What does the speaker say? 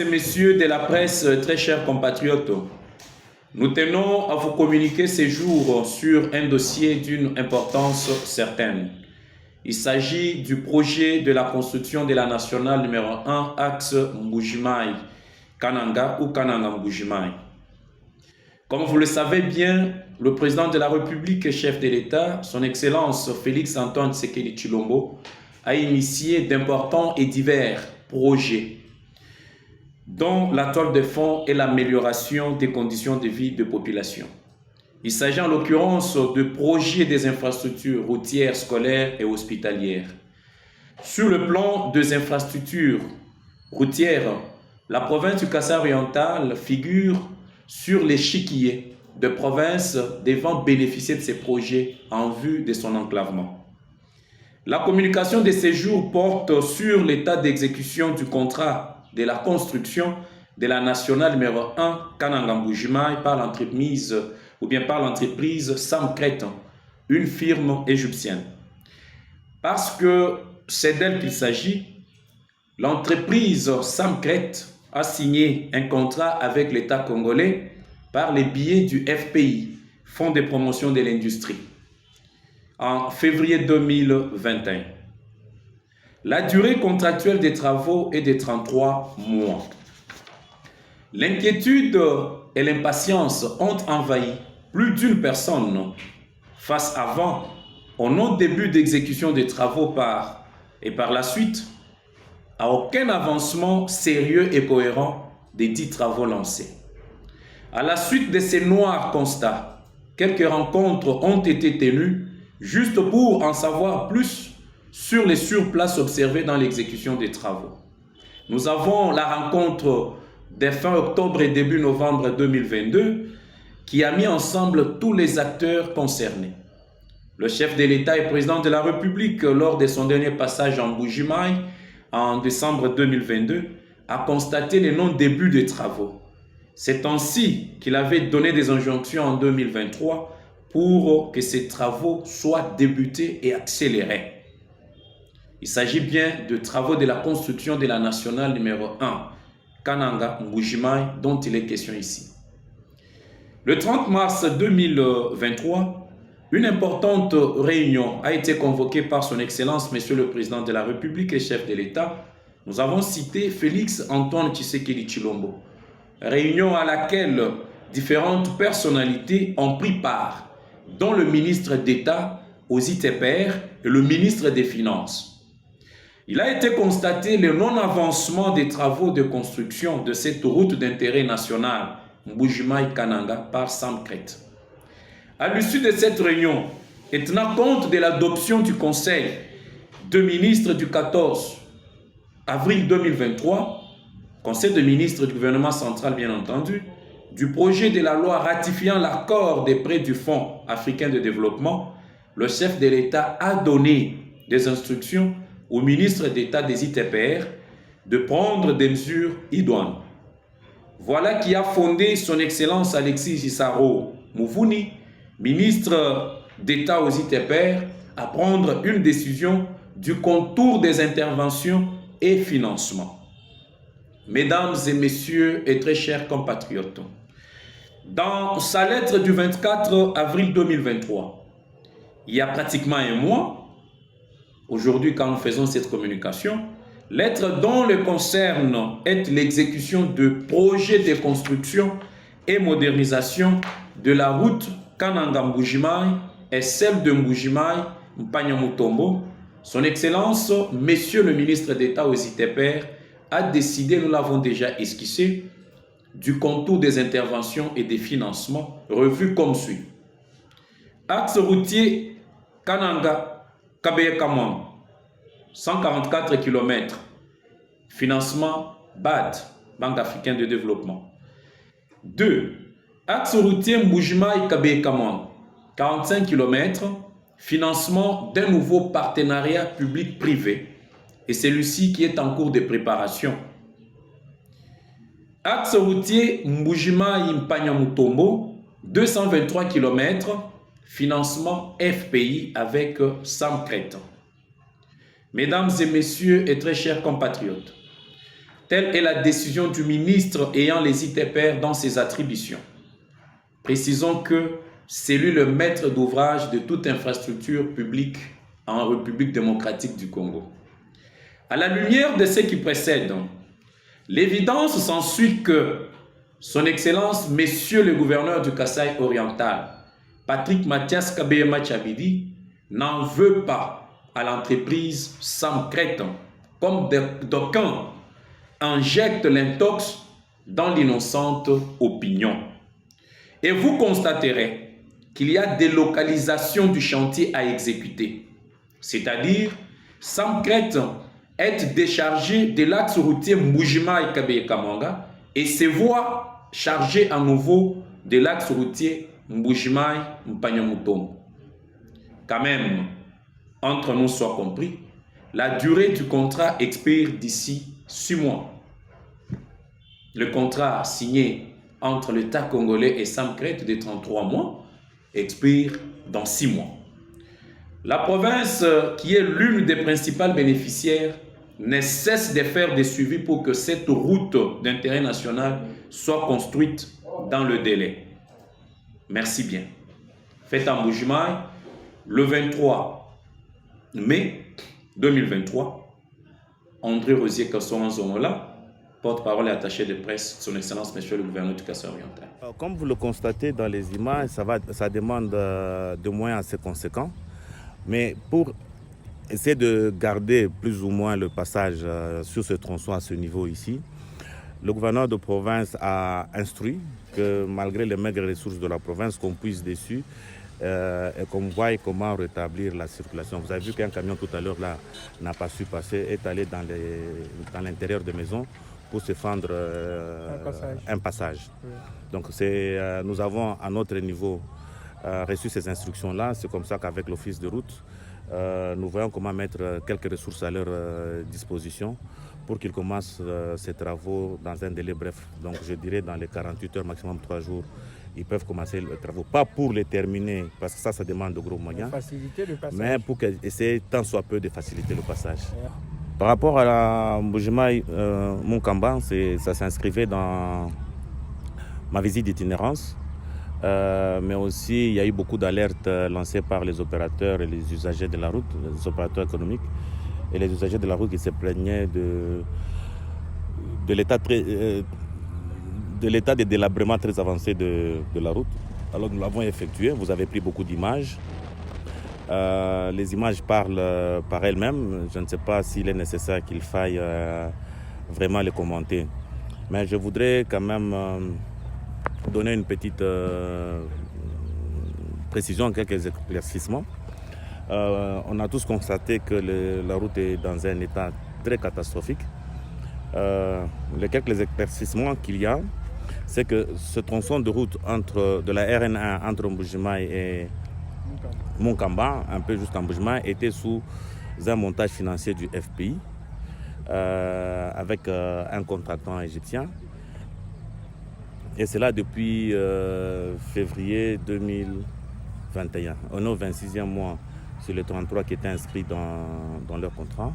et messieurs de la presse, très chers compatriotes, nous tenons à vous communiquer ces jours sur un dossier d'une importance certaine. Il s'agit du projet de la construction de la nationale numéro 1, axe Mbuji-Mayi-Kananga ou Kananga-Mbuji-Mayi. Comme vous le savez bien, le président de la République et chef de l'État, son Excellence Félix-Antoine Tshisekedi Tshilombo, a initié d'importants et divers projets dont la toile de fond est l'amélioration des conditions de vie de population. Il s'agit en l'occurrence de projets des infrastructures routières, scolaires et hospitalières. Sur le plan des infrastructures routières, la province du Kassai oriental figure sur l'échiquier de provinces devant bénéficier de ces projets en vue de son enclavement. La communication de ces jours porte sur l'état d'exécution du contrat de la construction de la nationale numéro 1 Kananga Mbuji-Mayi par l'entreprise Samcret, une firme égyptienne. Parce que c'est d'elle qu'il s'agit, l'entreprise Samcret a signé un contrat avec l'État congolais par les biais du FPI, Fonds de promotion de l'industrie, en février 2021. La durée contractuelle des travaux est de 33 mois. L'inquiétude et l'impatience ont envahi plus d'une personne face avant au non-début d'exécution des travaux et par la suite à aucun avancement sérieux et cohérent des dits travaux lancés. À la suite de ces noirs constats, quelques rencontres ont été tenues juste pour en savoir plus sur les surplaces observées dans l'exécution des travaux. Nous avons la rencontre de fin octobre et début novembre 2022 qui a mis ensemble tous les acteurs concernés. Le chef de l'État et président de la République, lors de son dernier passage en Mbuji-Mayi en décembre 2022, a constaté le non-début des travaux. C'est ainsi qu'il avait donné des injonctions en 2023 pour que ces travaux soient débutés et accélérés. Il s'agit bien de travaux de la construction de la nationale numéro 1, Kananga Mbuji-Mayi, dont il est question ici. Le 30 mars 2023, une importante réunion a été convoquée par son Excellence, Monsieur le Président de la République et chef de l'État. Nous avons cité Félix-Antoine Tshisekedi Tshilombo. Réunion à laquelle différentes personnalités ont pris part, dont le ministre d'État aux ITPR et le ministre des Finances. Il a été constaté le non-avancement des travaux de construction de cette route d'intérêt national Mbuji-Mayi-Kananga par Samcret. À l'issue de cette réunion, et tenant compte de l'adoption du Conseil de ministres du 14 avril 2023, Conseil de ministres du gouvernement central bien entendu, du projet de la loi ratifiant l'accord des prêts du Fonds africain de développement, le chef de l'État a donné des instructions au ministre d'État des ITPR de prendre des mesures idoines. Voilà qui a fondé son Excellence Alexis Gisaro Mouvouni, ministre d'État aux ITPR, à prendre une décision du contour des interventions et financements. Mesdames et messieurs et très chers compatriotes, dans sa lettre du 24 avril 2023, il y a pratiquement un mois, aujourd'hui quand nous faisons cette communication, lettre dont le concerne est l'exécution de projets de construction et modernisation de la route Kananga Mbuji-Mayi et celle de Mbuji-Mayi Mpanya-Mutombo. Son Excellence, Monsieur le ministre d'État aux ITPR, a décidé, nous l'avons déjà esquissé, du contour des interventions et des financements revus comme suit. Axe routier Kananga-Kabeye-Kamon, 144 km. Financement BAD, Banque africaine de développement. 2. Axe routier Mbuji-Mayi-Kabeye-Kamon, 45 km. Financement d'un nouveau partenariat public-privé. Et celui-ci qui est en cours de préparation. Axe routier Mbuji-Mayi-Mpanya-Mutombo, 223 km. Financement FPI avec Samcret. Mesdames et messieurs et très chers compatriotes, Telle est la décision du ministre ayant les ITPR dans ses attributions. Précisons que c'est lui le maître d'ouvrage de toute infrastructure publique en République démocratique du Congo. À la lumière de ce qui précède, l'évidence s'ensuit que Son Excellence, Monsieur le gouverneur du Kasaï oriental, Patrick Mathias Kabeyema Tchabidi, n'en veut pas à l'entreprise Samcret, comme d'aucuns injectent l'intox dans l'innocente opinion. Et vous constaterez qu'il y a des localisations du chantier à exécuter. C'est-à-dire, Samcret est déchargé de l'axe routier Mbujima et Kabeye-Kamanga et ses voies chargées à nouveau de l'axe routier Mbujima-Mpanyamutombo. Quand même, entre nous soit compris, la durée du contrat expire d'ici 6 mois. Le contrat signé entre l'État congolais et Samcret de 33 mois expire dans 6 mois. La province, qui est l'une des principales bénéficiaires, ne cesse de faire des suivis pour que cette route d'intérêt national soit construite dans le délai. Merci bien. Faites en Mbujimai le 23 mai 2023. André Rosier Kassoran Zomola, porte-parole et attaché de presse, Son Excellence, Monsieur le gouverneur du Kasaï oriental. Comme vous le constatez dans les images, ça demande de moyens assez conséquents. Mais pour essayer de garder plus ou moins le passage sur ce tronçon à ce niveau ici, le gouverneur de province a instruit que malgré les maigres ressources de la province, qu'on puisse dessus et qu'on voie comment rétablir la circulation. Vous avez vu qu'un camion tout à l'heure là n'a pas su passer, est allé dans l'intérieur des maisons pour se fendre un passage. Oui. Donc nous avons à notre niveau reçu ces instructions-là. C'est comme ça qu'avec l'office de route, nous voyons comment mettre quelques ressources à leur disposition pour qu'ils commencent ces travaux dans un délai bref. Donc je dirais dans les 48 heures, maximum 3 jours, ils peuvent commencer les travaux. Pas pour les terminer, parce que ça demande de gros moyens, faciliter le passage. Mais pour essayer tant soit peu de faciliter le passage. Yeah. Par rapport à la Mbujimai Munkamba, ça s'inscrivait dans ma visite d'itinérance. Mais aussi, il y a eu beaucoup d'alertes lancées par les opérateurs et les usagers de la route, les opérateurs économiques et les usagers de la route qui se plaignaient de l'état de délabrement très avancé de la route. Alors nous l'avons effectué, vous avez pris beaucoup d'images. Les images parlent par elles-mêmes. Je ne sais pas s'il est nécessaire qu'il faille vraiment les commenter. Mais je voudrais quand même donner une petite précision, quelques éclaircissements. On a tous constaté que la route est dans un état très catastrophique. Les quelques éclaircissements qu'il y a, c'est que ce tronçon de route de la RN1 entre Mbujimai et Munkamba, un peu jusqu'à Mbujimai, était sous un montage financier du FPI avec un contractant égyptien. Et c'est là depuis février 2021. On est au 26e mois sur les 33 qui étaient inscrits dans leur contrat.